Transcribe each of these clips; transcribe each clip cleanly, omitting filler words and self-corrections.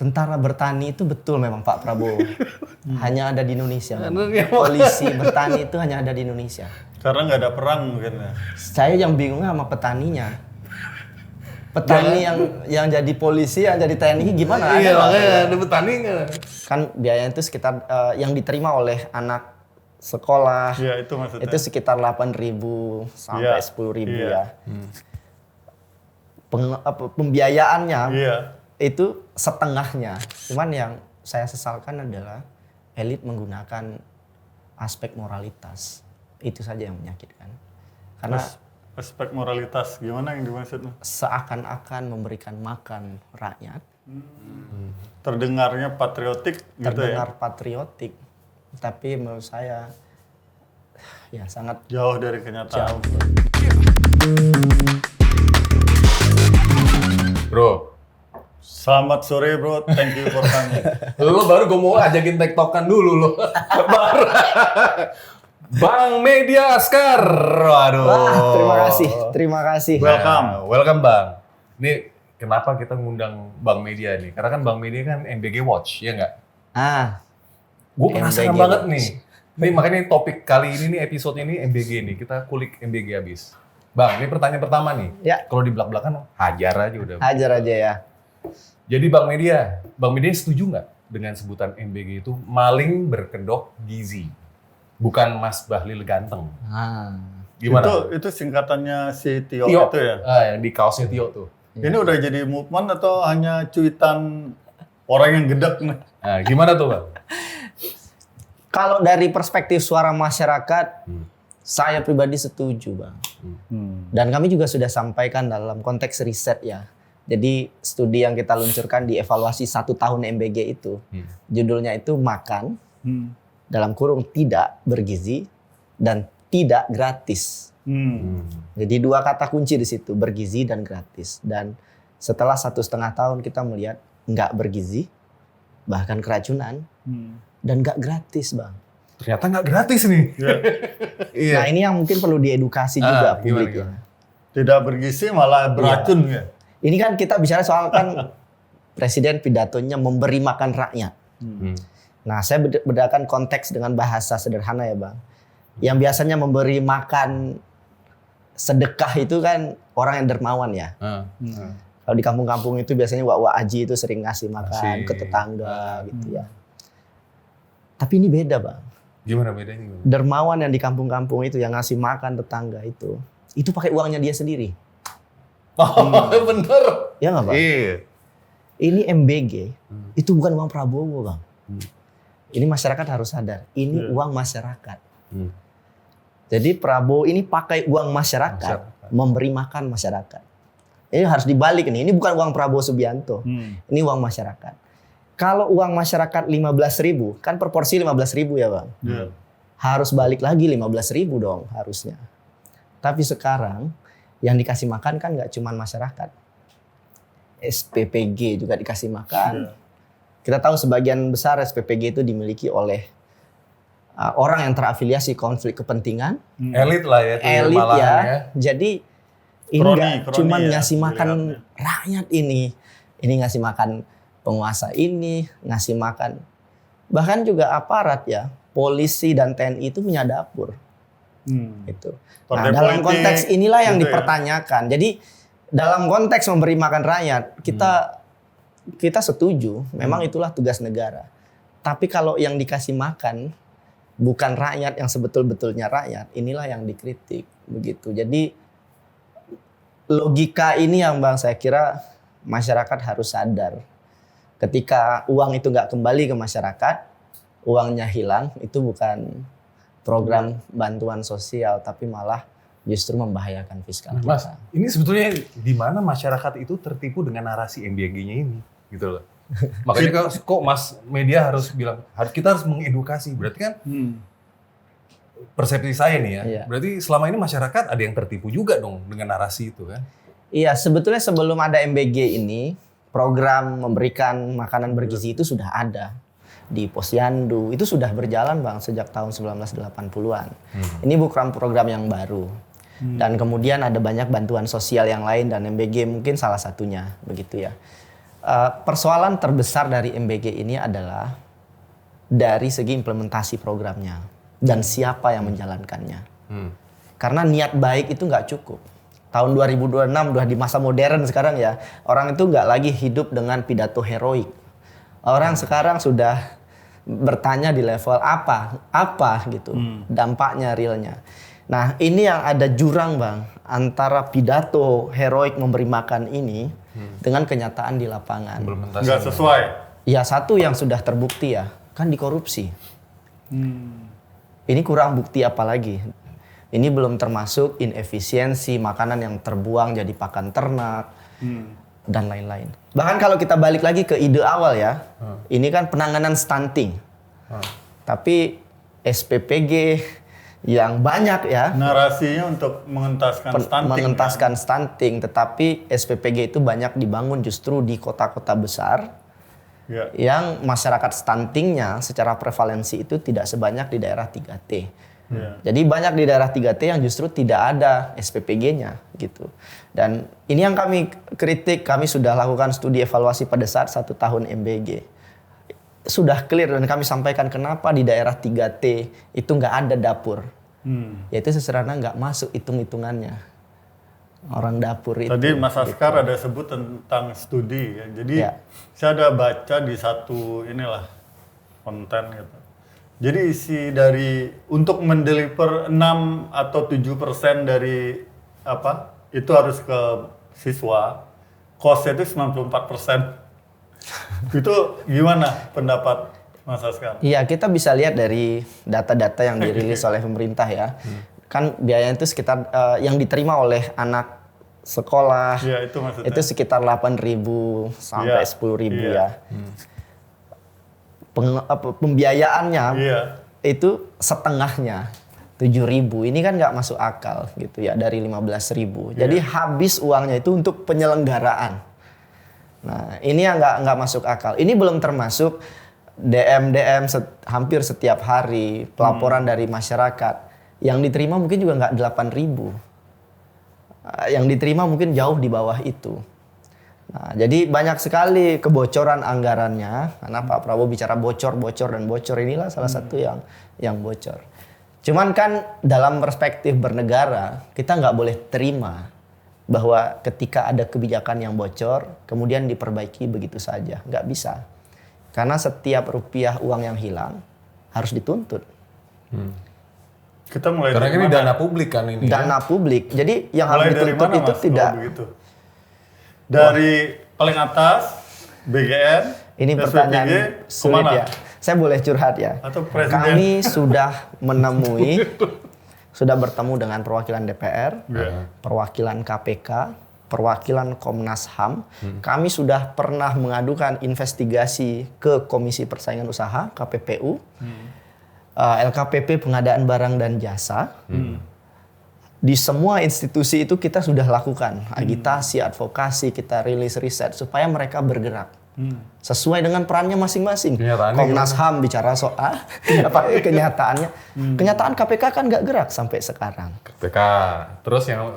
Tentara bertani itu betul memang Pak Prabowo. Hanya ada di Indonesia. Polisi bertani itu hanya ada di Indonesia. Karena nggak ada perang mungkin ya. Saya yang bingungnya sama petaninya. Petani yang jadi polisi, yang jadi TNI gimana? Iya, makanya ada petaninya. Kan biayanya itu sekitar yang diterima oleh anak sekolah. Iya, itu maksudnya. Itu sekitar 8.000 sampai 10.000 ya. Pembiayaannya itu setengahnya. Cuman yang saya sesalkan adalah elit menggunakan aspek moralitas. Itu saja yang menyakitkan. Karena aspek moralitas gimana yang dimaksud? Seakan-akan memberikan makan rakyat. Terdengarnya patriotik gitu ya? Terdengar patriotik. Tapi menurut saya ya sangat jauh dari kenyataan. jauh. Bro, Selamat sore bro, thank you for coming. lo baru gue mau ajakin tektokan dulu lo. Baru. Bang Media Askar. Waduh. Wah, terima kasih. Welcome Bang. Ini kenapa kita ngundang Bang Media nih? Karena kan Bang Media kan MBG Watch, ya nggak? Gue penasaran MBG banget Watch. nih. Nih makanya topik kali ini nih, episode ini MBG nih. Kita kulik MBG habis. Bang, ini pertanyaan pertama nih. Ya. Kalau di belak-belakan hajar aja udah. Hajar aja ya. Jadi Bang Media setuju nggak dengan sebutan MBG itu maling berkedok gizi? Bukan Mas Bahlil ganteng. Gimana? Itu singkatannya si Tio, Tio itu ya? Yang di kaosnya Tio tuh. Ini udah jadi movement atau hanya cuitan orang yang gedek nih? Nah, gimana tuh Bang? Kalau dari perspektif suara masyarakat, saya pribadi setuju Bang. Dan kami juga sudah sampaikan dalam konteks riset ya. Jadi studi yang kita luncurkan di evaluasi 1 tahun MBG itu, judulnya itu makan, dalam kurung tidak bergizi, dan tidak gratis. Jadi 2 kata kunci di situ, bergizi dan gratis. Dan setelah 1,5 tahun kita melihat nggak bergizi, bahkan keracunan, dan nggak gratis Bang. Ternyata nggak gratis nih. Nah ini yang mungkin perlu diedukasi juga publik ya. Tidak bergizi malah beracun ya? Ini kan kita bicara soal kan presiden pidatonya memberi makan rakyat. Nah saya bedakan konteks dengan bahasa sederhana ya Bang. Yang biasanya memberi makan sedekah itu kan orang yang dermawan ya. Kalau di kampung-kampung itu biasanya wak-wak aji itu sering ngasih makan ke tetangga gitu ya. Tapi ini beda Bang. Gimana bedanya? Dermawan yang di kampung-kampung itu yang ngasih makan tetangga itu pakai uangnya dia sendiri. Bener. Ya nggak Bang? Iya. Ini MBG, itu bukan uang Prabowo Bang. Ini masyarakat harus sadar, ini uang masyarakat. Jadi Prabowo ini pakai uang masyarakat, memberi makan masyarakat. Ini harus dibalik ini bukan uang Prabowo Subianto, ini uang masyarakat. Kalau uang masyarakat 15.000, kan per porsi 15.000 ya Bang. Harus balik lagi 15.000 dong harusnya. Tapi sekarang yang dikasih makan kan nggak cuma masyarakat. SPPG juga dikasih makan. Kita tahu sebagian besar SPPG itu dimiliki oleh orang yang terafiliasi konflik kepentingan. Elit lah ya. Elit ya. Jadi ini nggak cuma ngasih makan rakyat ini. Ini ngasih makan penguasa ini, ngasih makan. Bahkan juga aparat ya, polisi dan TNI itu punya dapur. Itu. Nah, dalam konteks inilah yang dipertanyakan. Jadi dalam konteks memberi makan rakyat, kita setuju, memang itulah tugas negara. Tapi kalau yang dikasih makan bukan rakyat yang sebetul-betulnya rakyat, inilah yang dikritik begitu. Jadi logika ini yang Bang saya kira masyarakat harus sadar. Ketika uang itu nggak kembali ke masyarakat, uangnya hilang, itu bukan program bantuan sosial, tapi malah justru membahayakan fiskal kita. Mas, ini sebetulnya di mana masyarakat itu tertipu dengan narasi MBG-nya ini, gitu loh. Makanya kok Mas Media harus bilang, kita harus mengedukasi. Berarti kan persepsi saya nih ya, berarti selama ini masyarakat ada yang tertipu juga dong dengan narasi itu kan? Iya, sebetulnya sebelum ada MBG ini, program memberikan makanan bergizi itu sudah ada. Di Posyandu, itu sudah berjalan Bang sejak tahun 1980-an. Ini bukan program yang baru. Dan kemudian ada banyak bantuan sosial yang lain dan MBG mungkin salah satunya, begitu ya. persoalan terbesar dari MBG ini adalah dari segi implementasi programnya dan siapa yang menjalankannya. Karena niat baik itu nggak cukup. Tahun 2026 udah di masa modern sekarang ya. Orang itu nggak lagi hidup dengan pidato heroik. Orang sekarang sudah bertanya di level apa gitu dampaknya realnya. Nah ini yang ada jurang Bang antara pidato heroik memberi makan ini dengan kenyataan di lapangan. Nggak sesuai. Ya satu yang sudah terbukti ya kan dikorupsi. Ini kurang bukti apa lagi? Ini belum termasuk inefisiensi makanan yang terbuang jadi pakan ternak dan lain-lain. Bahkan kalau kita balik lagi ke ide awal ya, ini kan penanganan stunting. Tapi SPPG yang banyak ya. Narasinya untuk mengentaskan stunting. Mengentaskan stunting, tetapi SPPG itu banyak dibangun justru di kota-kota besar. Yang masyarakat stuntingnya secara prevalensi itu tidak sebanyak di daerah 3T. Jadi banyak di daerah 3T yang justru tidak ada SPPG-nya gitu. Dan ini yang kami kritik, kami sudah lakukan studi evaluasi pada saat 1 tahun MBG. Sudah clear dan kami sampaikan kenapa di daerah 3T itu nggak ada dapur. Yaitu sesederhana nggak masuk hitung-hitungannya. Orang dapur itu. Tadi Mas Askar gitu. ada sebut tentang studi ya. Jadi saya ada baca di satu konten gitu. Jadi isi dari untuk mendeliver 6 atau 7% dari itu harus ke siswa, cost-nya itu 94%. Itu gimana pendapat Mas Askar? Iya, kita bisa lihat dari data-data yang dirilis oleh pemerintah ya. Kan biayanya itu sekitar yang diterima oleh anak sekolah itu maksudnya. Itu sekitar 8.000 sampai 10.000 ya. Pembiayaannya itu setengahnya 7.000. Ini kan nggak masuk akal gitu ya dari 15.000. Jadi habis uangnya itu untuk penyelenggaraan. Nah ini yang nggak masuk akal. Ini belum termasuk DM hampir setiap hari pelaporan dari masyarakat. Yang diterima mungkin juga nggak 8.000. Yang diterima mungkin jauh di bawah itu. Nah, jadi banyak sekali kebocoran anggarannya karena Pak Prabowo bicara bocor dan bocor inilah salah satu yang bocor. Cuman kan dalam perspektif bernegara kita nggak boleh terima bahwa ketika ada kebijakan yang bocor kemudian diperbaiki begitu saja, nggak bisa. Karena setiap rupiah uang yang hilang harus dituntut. Kita mulai karena ini dana publik kan ini. Dana publik. Jadi yang harus dituntut itu tidak. Dari paling atas BGN. Ini pertanyaan sulit ya. Saya boleh curhat ya. Atau presiden. Kami sudah sudah bertemu dengan perwakilan DPR, perwakilan KPK, perwakilan Komnas HAM. Kami sudah pernah mengadukan investigasi ke Komisi Persaingan Usaha (KPPU), LKPP pengadaan barang dan jasa. Di semua institusi itu kita sudah lakukan agitasi, advokasi, kita rilis riset supaya mereka bergerak sesuai dengan perannya masing-masing. Komnas HAM bicara soal kenyataannya. Kenyataan KPK kan nggak gerak sampai sekarang. KPK, terus yang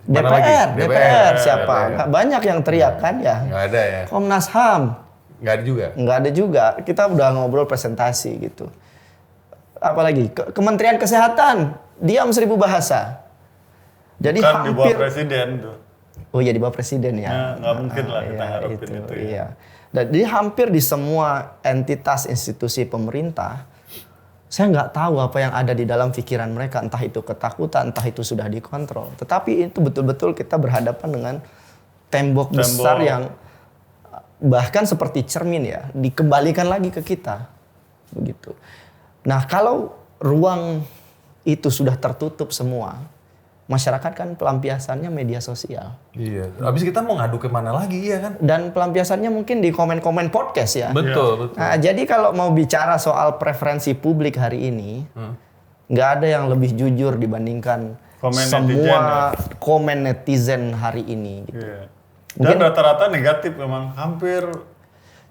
DPR siapa? Banyak yang teriak kan ya. Nggak ada ya. Komnas HAM nggak ada juga. Nggak ada juga. Kita udah ngobrol presentasi gitu. Apalagi Kementerian Kesehatan diam 1000 bahasa. Jadi bukan di bawah hampir presiden tuh. Oh iya di bawah presiden ya. Nah, nggak mungkin lah kita harapin itu ya. Iya. Jadi hampir di semua entitas institusi pemerintah, saya nggak tahu apa yang ada di dalam pikiran mereka. Entah itu ketakutan, entah itu sudah dikontrol. Tetapi itu betul-betul kita berhadapan dengan tembok besar yang bahkan seperti cermin ya. Dikembalikan lagi ke kita. Begitu. Nah kalau ruang itu sudah tertutup semua, masyarakat kan pelampiasannya media sosial. Iya. Habis kita mau ngadu kemana lagi ya kan? Dan pelampiasannya mungkin di komen-komen podcast ya. Betul. Nah, jadi kalau mau bicara soal preferensi publik hari ini, nggak ada yang lebih jujur dibandingkan semua komen netizen hari ini. Gitu. Iya. Dan rata-rata negatif memang hampir.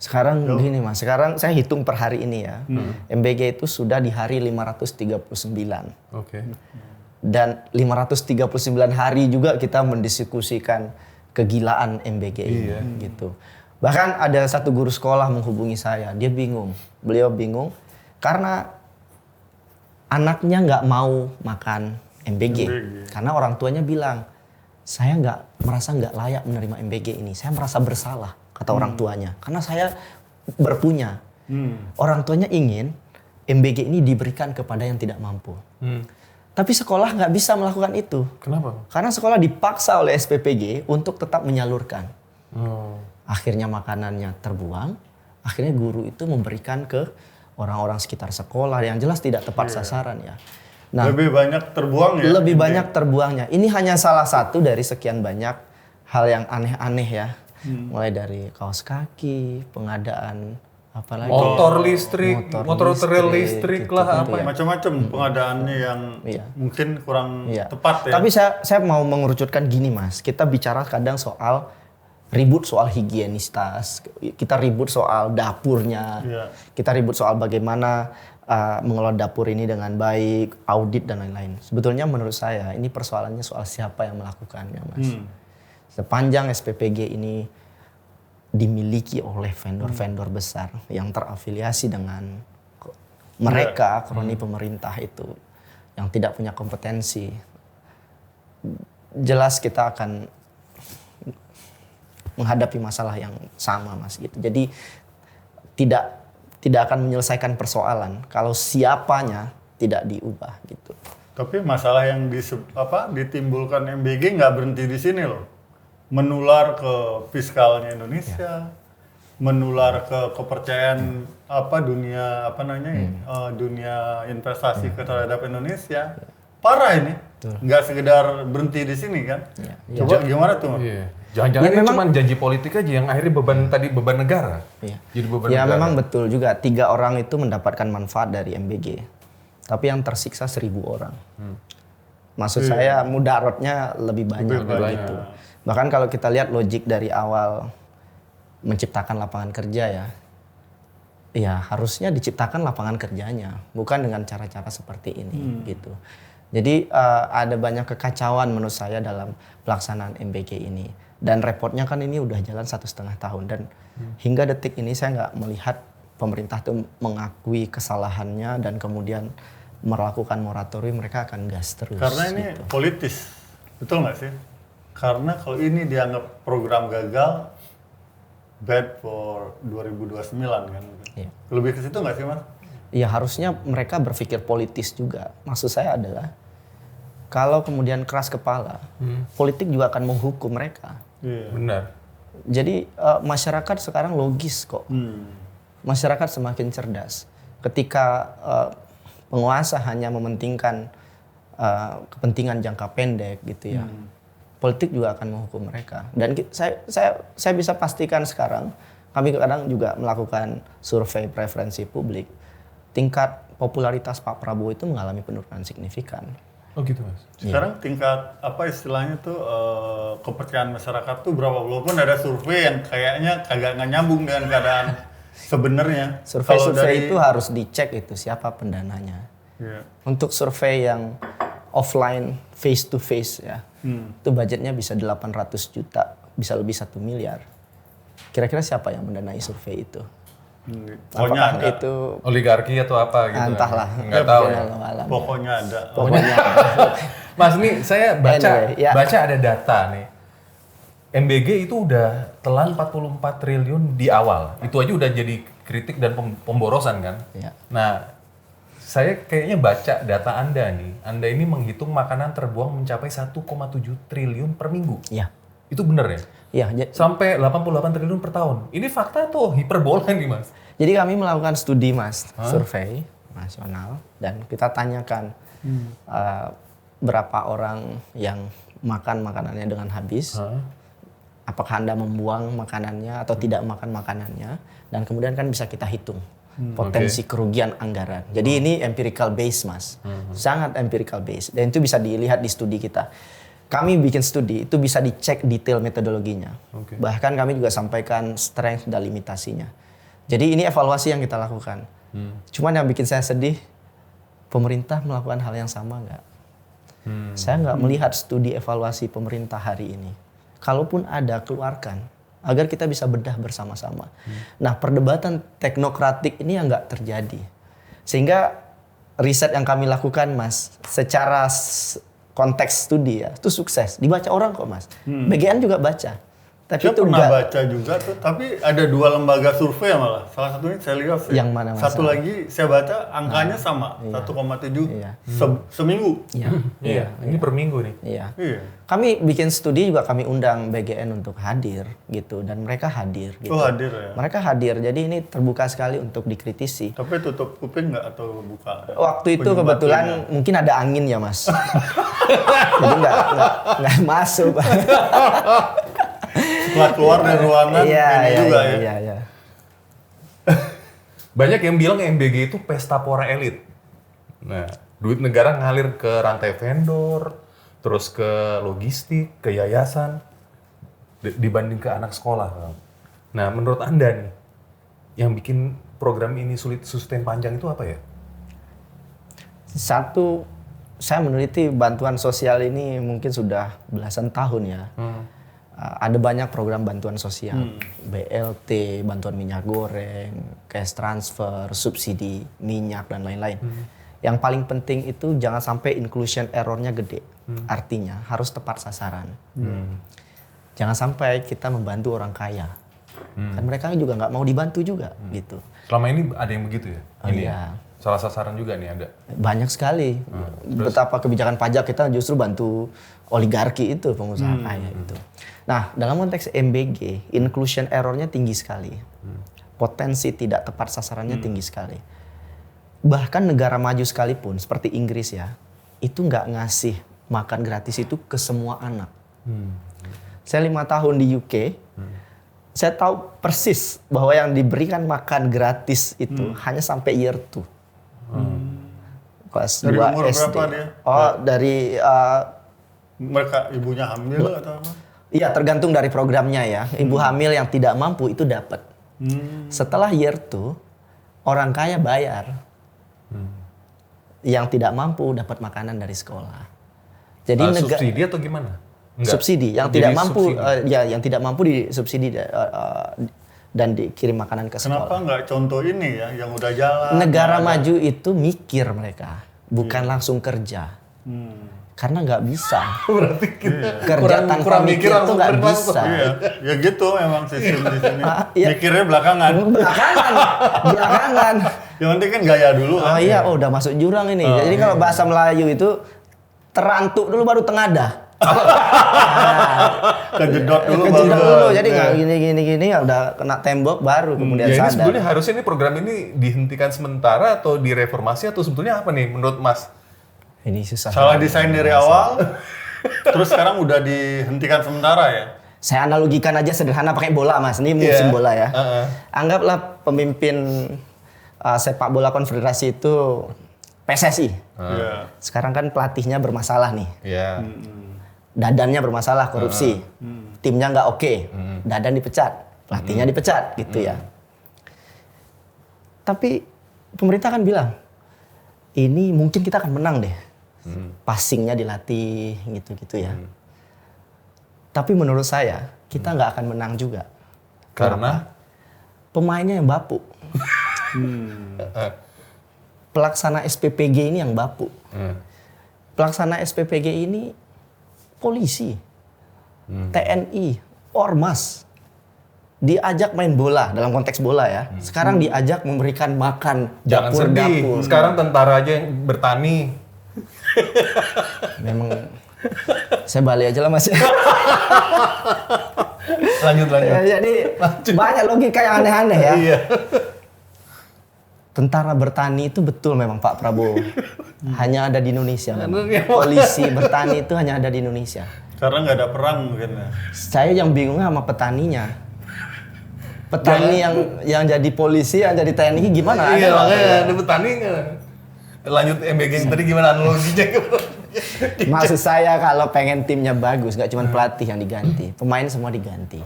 Sekarang gini Mas, sekarang saya hitung per hari ini ya. MBG itu sudah di hari 539. Oke. Dan 539 hari juga kita mendiskusikan kegilaan MBG ini gitu. Bahkan ada satu guru sekolah menghubungi saya, beliau bingung karena anaknya nggak mau makan MBG. Karena orang tuanya bilang, saya merasa nggak layak menerima MBG ini, saya merasa bersalah, kata orang tuanya. Karena saya berpunya. Orang tuanya ingin MBG ini diberikan kepada yang tidak mampu. Tapi sekolah nggak bisa melakukan itu. Kenapa? Karena sekolah dipaksa oleh SPPG untuk tetap menyalurkan. Akhirnya makanannya terbuang, akhirnya guru itu memberikan ke orang-orang sekitar sekolah yang jelas tidak tepat sasaran ya. Nah, lebih banyak terbuang ya? Lebih banyak terbuangnya. Ini hanya salah satu dari sekian banyak hal yang aneh-aneh ya. Mulai dari kaos kaki, pengadaan apalagi motor trail listrik gitu, lah gitu apa ya. Macam-macam pengadaannya yang mungkin kurang tepat ya. Tapi saya mau mengerucutkan gini Mas, kita bicara kadang ribut soal higienitas, kita ribut soal dapurnya, kita ribut soal bagaimana mengelola dapur ini dengan baik, audit dan lain-lain. Sebetulnya menurut saya ini persoalannya soal siapa yang melakukannya Mas. Sepanjang SPPG ini dimiliki oleh vendor-vendor besar yang terafiliasi dengan mereka, kroni pemerintah itu, yang tidak punya kompetensi, jelas kita akan menghadapi masalah yang sama Mas gitu. Jadi tidak akan menyelesaikan persoalan kalau siapanya tidak diubah gitu. Tapi masalah yang ditimbulkan MBG nggak berhenti di sini loh. Menular ke fiskalnya Indonesia, menular ke kepercayaan dunia investasi terhadap Indonesia. Parah ini. Nggak sekedar berhenti di sini kan. Coba gimana tuh? Jangan-jangan ini cuma janji politik aja yang akhirnya beban negara. Jadi beban ya negara. memang betul juga 3 orang itu mendapatkan manfaat dari MBG. Tapi yang tersiksa 1.000 orang. Maksud saya mudaratnya lebih banyak gitu. Bahkan kalau kita lihat logik dari awal menciptakan lapangan kerja ya harusnya diciptakan lapangan kerjanya, bukan dengan cara-cara seperti ini gitu. Jadi ada banyak kekacauan menurut saya dalam pelaksanaan MBG ini. Dan repotnya kan ini udah jalan 1,5 tahun dan hingga detik ini saya nggak melihat pemerintah itu mengakui kesalahannya dan kemudian melakukan moratorium. Mereka akan gas terus. Karena ini politis, betul nggak sih? Karena kalau ini dianggap program gagal, bad for 2029 kan? Lebih ke situ nggak sih Mas? Ya harusnya mereka berpikir politis juga. Maksud saya adalah kalau kemudian keras kepala, politik juga akan menghukum mereka. Benar. Jadi masyarakat sekarang logis kok. Masyarakat semakin cerdas. Ketika penguasa hanya mementingkan kepentingan jangka pendek gitu ya, politik juga akan menghukum mereka. Dan saya bisa pastikan sekarang, kami kadang juga melakukan survei preferensi publik. Tingkat popularitas Pak Prabowo itu mengalami penurunan signifikan. Oh gitu Mas. Sekarang tingkat istilahnya tuh kepercayaan masyarakat tuh berapa? Walaupun ada survei yang kayaknya kagak nggak nyambung dengan keadaan sebenarnya. Survei itu harus dicek itu siapa pendananya. Untuk survei yang offline face to face ya, itu budgetnya bisa 800 juta, bisa lebih 1 miliar. Kira-kira siapa yang mendanai survei itu? Pokoknya ada. Itu oligarki atau apa gitu. Entahlah. Nggak tahu ya. Pokoknya ada. Pokoknya. Mas nih saya baca Anyway, ya. baca ada data nih. MBG itu udah telan 44 triliun di awal. Itu aja udah jadi kritik dan pemborosan kan. Ya. Nah, saya kayaknya baca data Anda nih. Anda ini menghitung makanan terbuang mencapai 1,7 triliun per minggu. Iya. Itu bener ya? Iya. Sampai 88 triliun per tahun. Ini fakta atau hiperbola nih Mas? Jadi kami melakukan studi Mas, survei nasional dan kita tanyakan berapa orang yang makan makanannya dengan habis. Apakah Anda membuang makanannya atau tidak makan makanannya, dan kemudian kan bisa kita hitung potensi kerugian anggaran. Jadi ini empirical base Mas, sangat empirical base, dan itu bisa dilihat di studi kita. Kami bikin studi, itu bisa dicek detail metodologinya. Bahkan kami juga sampaikan strength dan limitasinya. Jadi ini evaluasi yang kita lakukan. Cuman yang bikin saya sedih, pemerintah melakukan hal yang sama nggak? Saya nggak melihat studi evaluasi pemerintah hari ini. Kalaupun ada, keluarkan. agar kita bisa bedah bersama-sama. Nah, perdebatan teknokratik ini yang nggak terjadi. Sehingga riset yang kami lakukan, Mas, secara konteks studi ya, itu sukses. Dibaca orang kok, Mas. BGN juga baca. Tapi Saya itu pernah enggak. baca juga tuh, tapi ada 2 lembaga survei malah. Salah satunya Celios ya. Yang mana, Mas? Satu lagi saya baca angkanya sama, 1,7 Iya. seminggu. Iya, ini per minggu nih. Iya. Iya. Kami bikin studi juga, kami undang BGN untuk hadir gitu, dan mereka hadir gitu. Oh, hadir ya. Mereka hadir, jadi ini terbuka sekali untuk dikritisi. Tapi tutup kuping nggak atau buka? Waktu itu Ujung kebetulan batunya. mungkin ada angin ya, Mas. Jadi nggak masuk. Setelah keluar dari ruangan ini juga ya. Iya. Banyak yang bilang MBG itu pesta pora elit. Nah, duit negara ngalir ke rantai vendor, terus ke logistik, ke yayasan, dibanding ke anak sekolah. Nah, menurut Anda nih, yang bikin program ini sulit sustain panjang itu apa ya? Satu, saya meneliti bantuan sosial ini mungkin sudah belasan tahun ya. Ada banyak program bantuan sosial, BLT, bantuan minyak goreng, cash transfer, subsidi minyak dan lain-lain. Yang paling penting itu jangan sampai inclusion errornya gede. Artinya harus tepat sasaran. Jangan sampai kita membantu orang kaya. Kan mereka juga nggak mau dibantu juga gitu. Selama ini ada yang begitu ya? Oh, Ini iya. ya? Salah sasaran juga nih ada. Banyak sekali. Betapa kebijakan pajak kita justru bantu oligarki itu, pengusaha kaya itu. Nah, dalam konteks MBG, inclusion errornya tinggi sekali. Potensi tidak tepat sasarannya tinggi sekali. Bahkan negara maju sekalipun, seperti Inggris ya, itu nggak ngasih makan gratis itu ke semua anak. Saya 5 tahun di UK, saya tahu persis bahwa yang diberikan makan gratis itu hanya sampai year 2. Kelas 2 Dari umur SD. berapa dia? Oh, dari Mereka ibunya hamil atau apa? iya, tergantung dari programnya ya. Ibu hamil yang tidak mampu itu dapat. Setelah year 2, orang kaya bayar. Yang tidak mampu dapat makanan dari sekolah. Jadi Subsidi atau gimana? Enggak. subsidi yang Jadi tidak mampu subsidi. yang tidak mampu disubsidi dan dikirim makanan ke sekolah. Kenapa nggak contoh ini ya, yang udah jalan? Negara maju itu mikir mereka, bukan langsung kerja. Karena nggak bisa. Berarti Kerja tanpa kurang mikir mikir itu langsung nggak berlangsung. bisa. Iya, ya gitu memang sistem di sini. Iya. Mikirnya belakangan. Belakangan. Yang penting kan gaya dulu Oh kan. iya, udah masuk jurang ini. Jadi kalau bahasa Melayu itu terantuk dulu baru tengadah. Kejedot dulu Kejedot baru. dulu, jadi nggak gini ya udah kena tembok baru kemudian Ya ini sadar. sebetulnya harusnya ini program ini dihentikan sementara atau direformasi atau sebetulnya apa nih menurut Mas? Ini susah. Salah desain dari awal, terus sekarang udah dihentikan sementara ya. Saya analogikan aja sederhana pakai bola, Mas. Ini musim Iya. bola ya. Anggaplah pemimpin sepak bola konfederasi itu PSSI. Iya. Sekarang kan pelatihnya bermasalah nih. Ya. Dadannya bermasalah, korupsi. Timnya nggak oke. Dadan dipecat, pelatihnya dipecat gitu ya. Tapi pemerintah kan bilang, ini mungkin kita akan menang deh. Passingnya dilatih gitu-gitu ya. Tapi menurut saya, kita nggak akan menang juga. Karena Pemainnya yang bapuk. Pelaksana SPPG ini yang bapuk. Pelaksana SPPG ini polisi, TNI, Ormas. Diajak main bola, dalam konteks bola ya. Sekarang diajak memberikan makan jangan sedih. dapur-dapur. Sekarang tentara aja yang bertani. Memang saya balik aja lah Mas. Lanjut. Ya, jadi banyak logika yang aneh-aneh ya. Iya. Tentara bertani itu betul memang Pak Prabowo. Hanya ada di Indonesia. Memang. Iya. Polisi bertani itu hanya ada di Indonesia. Karena nggak ada perang mungkin ya. Saya yang bingung sama petaninya. Petani yang jadi polisi, yang jadi TNI gimana? Iya, Ada nggak? makanya ada petani nggak? Lanjut MBG yang tadi gimana analoginya? Maksud saya kalau pengen timnya bagus, nggak cuma pelatih yang diganti, pemain semua diganti.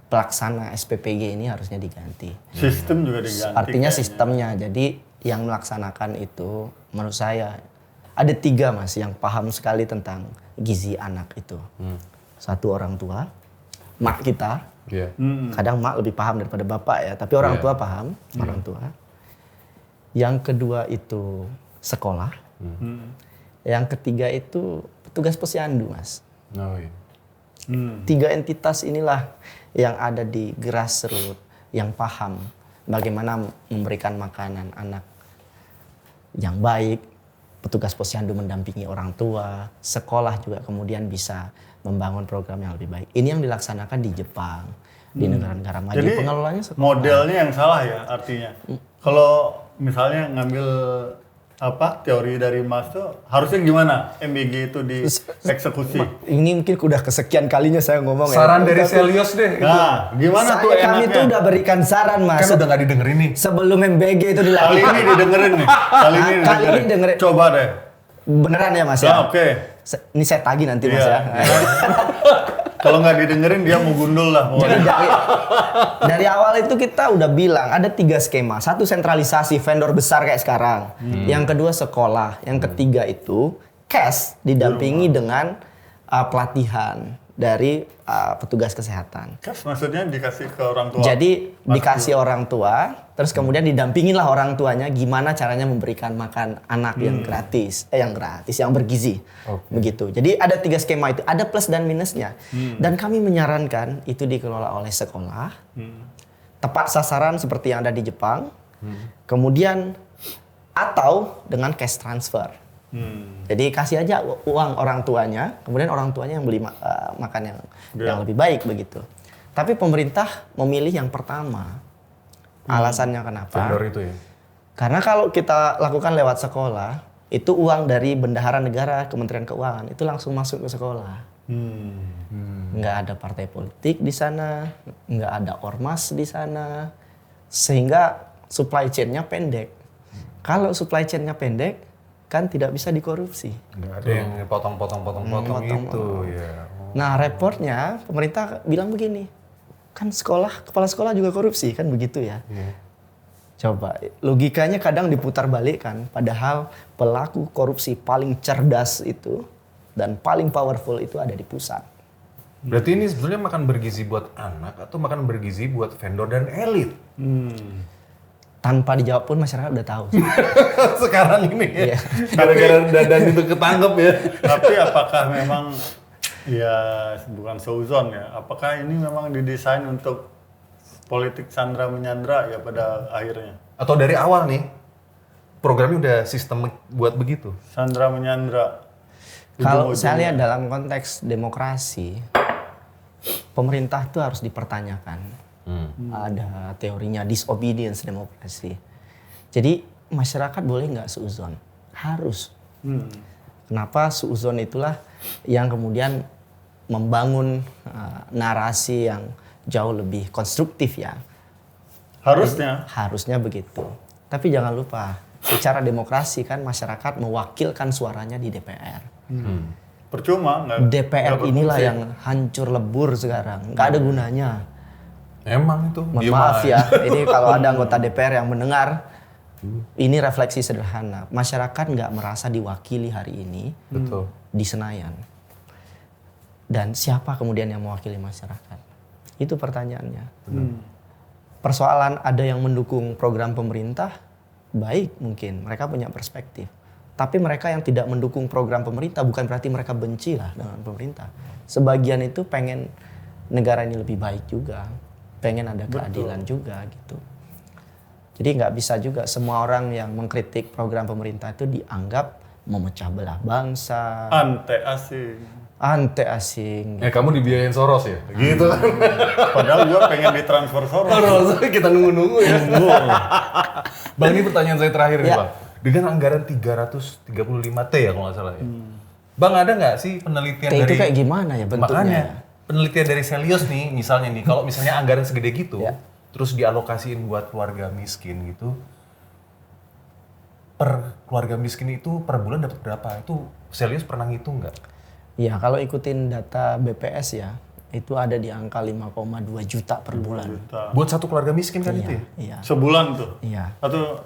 Pelaksana SPPG ini harusnya diganti. Sistem juga diganti. Artinya kayaknya. sistemnya. Jadi yang melaksanakan itu menurut saya ada 3 Mas yang paham sekali tentang gizi anak itu. 1 orang tua, mak kita, Iya. Kadang mak lebih paham daripada bapak ya, tapi orang Iya. tua paham, orang tua. Yang kedua itu sekolah. Yang ketiga itu petugas posyandu, Mas. Oh, iya. 3 entitas inilah yang ada di grassroots, yang paham bagaimana memberikan makanan anak yang baik. Petugas posyandu mendampingi orang tua, sekolah juga kemudian bisa membangun program yang lebih baik. Ini yang dilaksanakan di Jepang, di negara-negara maju. Jadi Pengelolanya sekolah. modelnya yang salah ya artinya. Kalau misalnya ngambil teori dari Mas tuh harusnya gimana MBG itu dieksekusi? Ini mungkin udah kesekian kalinya saya ngomong Saran ya. dari Selios deh. Nah, gimana tuh Kami enaknya? tuh udah berikan saran, Mas. Kan udah nggak didengerin nih. Sebelum MBG itu Kali dilakukan. ini didengerin nih. Kali ini dengerin. Coba deh. Beneran ya, Mas Ya, ya? oke. Ini saya tagih nanti, Mas Iya. ya. Kalau nggak didengerin dia mau gundul lah. Jadi pokoknya. dari awal itu kita udah bilang ada 3 skema. 1 sentralisasi vendor besar kayak sekarang. Yang kedua sekolah. Yang ketiga itu cash didampingi dengan pelatihan dari petugas kesehatan. Kas maksudnya dikasih ke orang tua. Jadi dikasih orang tua, terus kemudian didampingilah orang tuanya gimana caranya memberikan makan anak yang gratis, yang bergizi, begitu. Jadi ada 3 skema itu, ada plus dan minusnya. Dan kami menyarankan itu dikelola oleh sekolah, tepat sasaran seperti yang ada di Jepang, kemudian atau dengan cash transfer. Jadi kasih aja uang orang tuanya, kemudian orang tuanya yang beli makan yang lebih baik begitu. Tapi pemerintah memilih yang pertama. Alasannya kenapa? Vendor itu ya. Karena kalau kita lakukan lewat sekolah, itu uang dari bendahara negara, Kementerian Keuangan itu langsung masuk ke sekolah. Nggak ada partai politik di sana, nggak ada ormas di sana, sehingga supply chain-nya pendek. Kalau supply chain-nya pendek, kan tidak bisa dikorupsi. Nggak ada yang potong itu ya. Nah, reportnya pemerintah bilang begini, kan kepala sekolah juga korupsi, kan begitu ya. Coba, logikanya kadang diputar balik kan, padahal pelaku korupsi paling cerdas itu dan paling powerful itu ada di pusat. Berarti ini sebenarnya makan bergizi buat anak atau makan bergizi buat vendor dan elit? Tanpa dijawab pun masyarakat udah tahu. Sekarang ini ya. Iya. Gara-gara Dadan itu ketangkep ya. Tapi apakah memang ya bukan seuzon ya? Apakah ini memang didesain untuk politik sandra menyandra ya pada akhirnya? Atau dari awal nih programnya udah sistem buat begitu? Sandra menyandra. Kalau saya Ujung-ujungnya. lihat dalam konteks demokrasi, pemerintah itu harus dipertanyakan. Ada teorinya disobedience demokrasi. Jadi masyarakat boleh nggak seuzon? Harus. Kenapa seuzon itulah yang kemudian membangun narasi yang jauh lebih konstruktif ya. Harusnya. Harusnya begitu. Tapi jangan lupa, secara demokrasi kan masyarakat mewakilkan suaranya di DPR. Percuma nggak. DPR nggak inilah berfungsi. yang hancur lebur sekarang, nggak ada gunanya. Emang itu. Mohon diem maaf aja. ya, ini kalau ada anggota DPR yang mendengar, ini refleksi sederhana. Masyarakat nggak merasa diwakili hari ini Betul. di Senayan. Dan siapa kemudian yang mewakili masyarakat? Itu pertanyaannya. Persoalan ada yang mendukung program pemerintah, baik mungkin, mereka punya perspektif. Tapi mereka yang tidak mendukung program pemerintah bukan berarti mereka benci lah dengan pemerintah. Sebagian itu pengen negara ini lebih baik juga. Pengen ada keadilan juga gitu. Jadi nggak bisa juga semua orang yang mengkritik program pemerintah itu dianggap memecah belah bangsa, Ante asing. anti asing. Kamu dibiayain Soros ya? Gitu kan. Padahal gua pengen ditransfer Soros. Kita nunggu-nunggu ya. Bang, ini pertanyaan saya terakhir nih Ya. Bang. Dengan anggaran 335T ya kalau nggak salah ya. Bang, ada nggak sih penelitian Itu dari... kayak gimana ya bentuknya? Makanya, penelitian dari Selios nih, misalnya nih, kalau misalnya anggaran segede gitu, Ya. terus dialokasiin buat keluarga miskin gitu, per keluarga miskin itu per bulan dapat berapa? Itu Selios pernah ngitung nggak? Ya kalau ikutin data BPS ya, itu ada di angka 5,2 juta per bulan. Buat satu keluarga miskin kan itu ya? Iya. Sebulan tuh. Iya. Atau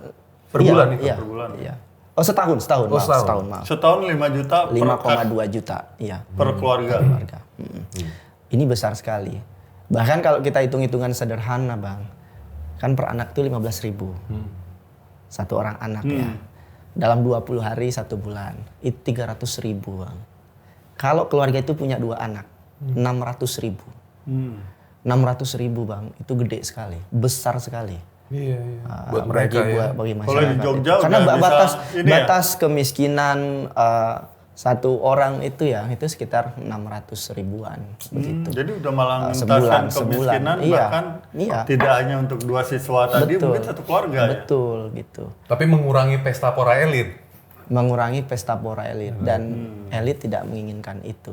Per bulan itu? Iya. Per bulan. Iya. Oh setahun, Oh, setahun. setahun maaf. setahun 5 juta 5,2 juta, iya. per keluarga. Keluarga. Ini besar sekali. Bahkan kalau kita hitung-hitungan sederhana Bang, kan per anak tuh 15.000. Satu orang anak ya. Dalam 20 hari 1 bulan, itu 300.000 Bang. Kalau keluarga itu punya 2 anak, 600.000. 600.000 Bang, itu gede sekali, besar sekali. Iya. Buat mereka bagi masyarakat. Kalau di Jogja Karena udah bisa batas kemiskinan satu orang itu ya, itu sekitar 600.000-an begitu. Jadi udah malah Sebulan. ngentasan kemiskinan bahkan tidak hanya untuk 2 siswa tadi, mungkin satu keluarga ya. Betul gitu. Tapi mengurangi pesta pora elit. Mengurangi pesta pora elit dan elit tidak menginginkan itu.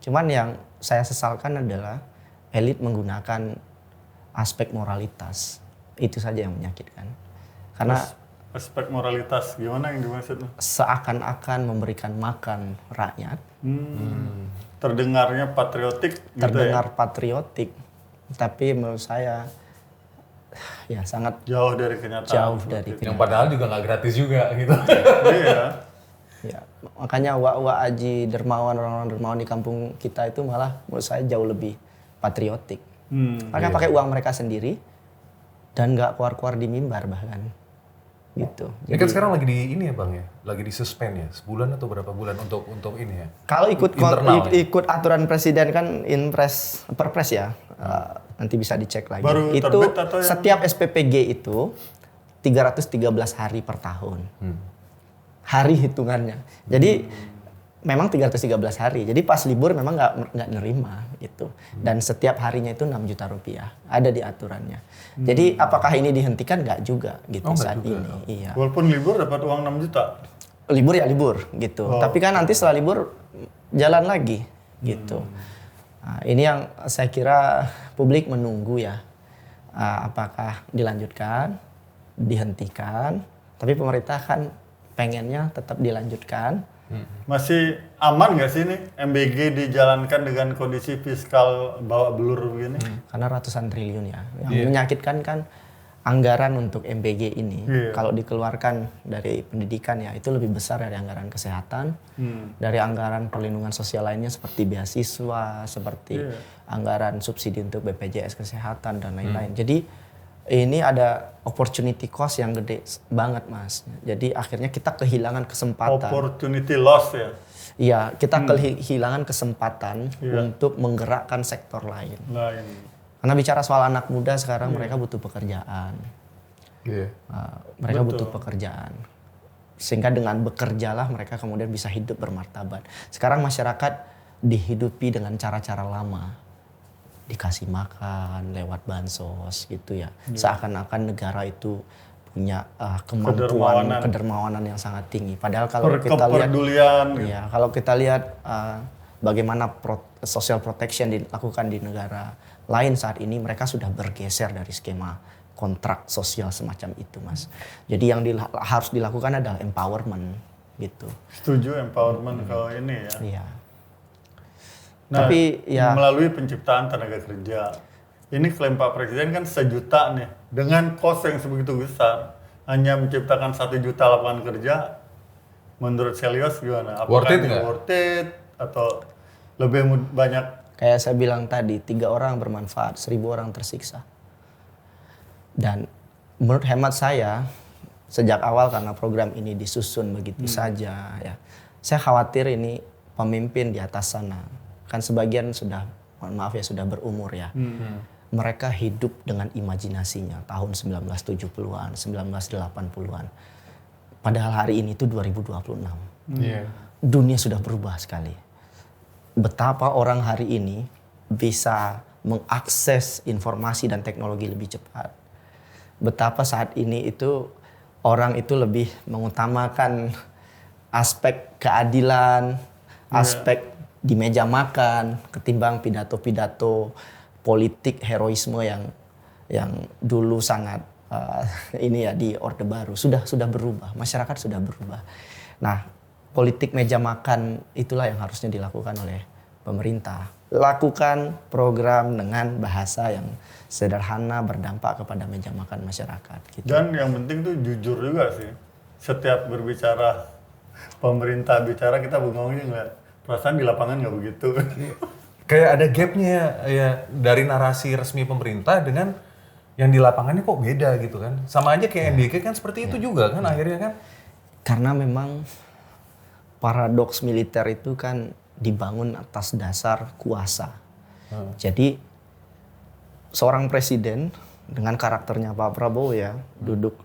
Cuman yang saya sesalkan adalah elit menggunakan aspek moralitas. Itu saja yang menyakitkan. Karena aspek moralitas gimana yang dimaksud? Seakan-akan memberikan makan rakyat. Terdengarnya patriotik gitu terdengar ya? Patriotik. Tapi menurut saya ya sangat jauh dari kenyataan. Jauh dari kenyataan. Yang padahal juga nggak gratis juga gitu. Iya. Ya, makanya Wak Aji Dermawan, orang-orang dermawan di kampung kita itu malah menurut saya jauh lebih patriotik. Mereka pakai uang mereka sendiri dan nggak keluar-keluar di mimbar bahkan. Gitu. Ini kan sekarang lagi di ini ya Bang ya, lagi di suspend ya, sebulan atau berapa bulan untuk ini ya? Kalau ikut internal, ikut aturan presiden kan perpres ya, nanti bisa dicek lagi. Baru itu terbit atau yang... setiap SPPG itu 313 hari per tahun. Hari hitungannya. Jadi memang 313 hari. Jadi pas libur memang nggak nerima gitu. Dan setiap harinya itu 6 juta rupiah. Ada di aturannya. Jadi apakah ini dihentikan? Nggak juga gitu saat ini. Iya. Walaupun libur dapat uang 6 juta? Libur ya libur gitu. Tapi kan nanti setelah libur jalan lagi gitu. Nah, ini yang saya kira publik menunggu ya. Apakah dilanjutkan, dihentikan. Tapi pemerintah kan pengennya tetap dilanjutkan. Masih aman nggak sih nih MBG dijalankan dengan kondisi fiskal bawa belur begini? Karena ratusan triliun ya. Yang menyakitkan kan anggaran untuk MBG ini kalau dikeluarkan dari pendidikan ya itu lebih besar dari anggaran kesehatan, dari anggaran perlindungan sosial lainnya seperti beasiswa, seperti anggaran subsidi untuk BPJS kesehatan dan lain-lain. Jadi ini ada opportunity cost yang gede banget Mas. Jadi akhirnya kita kehilangan kesempatan. Opportunity loss ya? Iya, kita kehilangan kesempatan untuk menggerakkan sektor lain. Karena bicara soal anak muda sekarang mereka butuh pekerjaan. Mereka butuh pekerjaan. Sehingga dengan bekerjalah mereka kemudian bisa hidup bermartabat. Sekarang masyarakat dihidupi dengan cara-cara lama. Dikasih makan lewat bansos gitu ya. Seakan-akan negara itu punya kemampuan kedermawanan yang sangat tinggi. Padahal kalau kita lihat kalau kita lihat bagaimana social protection dilakukan di negara lain saat ini, mereka sudah bergeser dari skema kontrak sosial semacam itu, Mas. Jadi yang harus dilakukan adalah empowerment gitu. Setuju empowerment kalau ini ya. Iya. Nah, tapi ya melalui penciptaan tenaga kerja. Ini klaim Pak Presiden kan 1 juta nih. Dengan kos yang sebegitu besar, hanya menciptakan 1 juta lapangan kerja. Menurut Selyos gimana? Apakah worth it atau lebih banyak? Kayak saya bilang tadi, 3 orang bermanfaat, 1.000 orang tersiksa. Dan menurut hemat saya, sejak awal karena program ini disusun begitu saja, ya, saya khawatir ini pemimpin di atas sana. Kan sebagian sudah, mohon maaf ya, sudah berumur ya. Mereka hidup dengan imajinasinya tahun 1970-an, 1980-an. Padahal hari ini itu 2026. Dunia sudah berubah sekali. Betapa orang hari ini bisa mengakses informasi dan teknologi lebih cepat. Betapa saat ini itu orang itu lebih mengutamakan aspek keadilan, aspek di meja makan ketimbang pidato-pidato politik heroisme yang dulu sangat ini ya di Orde Baru sudah berubah, masyarakat sudah berubah. Nah, politik meja makan itulah yang harusnya dilakukan oleh pemerintah. Lakukan program dengan bahasa yang sederhana berdampak kepada meja makan masyarakat. Gitu. Dan yang penting tuh jujur juga sih. Setiap berbicara pemerintah bicara kita bengong juga nggak. Perasaan di lapangan nggak begitu. kayak ada gapnya ya dari narasi resmi pemerintah dengan yang di lapangannya kok beda gitu kan. Sama aja kayak MBK kan seperti itu juga kan akhirnya kan. Karena memang paradoks militer itu kan dibangun atas dasar kuasa. Jadi seorang presiden dengan karakternya Pak Prabowo ya, duduk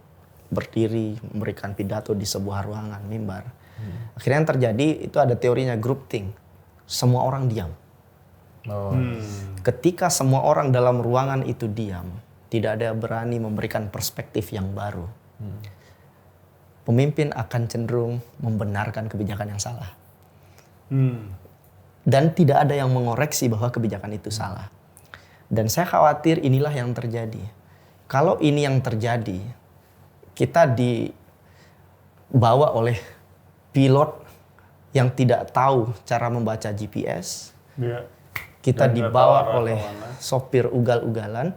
berdiri memberikan pidato di sebuah ruangan mimbar. Akhirnya yang terjadi itu ada teorinya groupthink. Semua orang diam. Ketika semua orang dalam ruangan itu diam, tidak ada yang berani memberikan perspektif yang baru. Pemimpin akan cenderung membenarkan kebijakan yang salah. Dan tidak ada yang mengoreksi bahwa kebijakan itu salah. Dan saya khawatir inilah yang terjadi. Kalau ini yang terjadi, kita dibawa oleh pilot yang tidak tahu cara membaca GPS. Kita dibawa oleh sopir ugal-ugalan.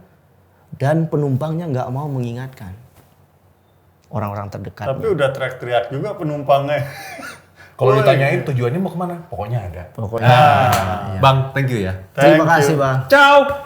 Dan penumpangnya nggak mau mengingatkan orang-orang terdekat. Tapi udah teriak-teriak juga penumpangnya. Kalau ditanyain tujuannya mau kemana? Pokoknya ada. Pokoknya. Bang, thank you ya. Terima kasih Bang. Ciao.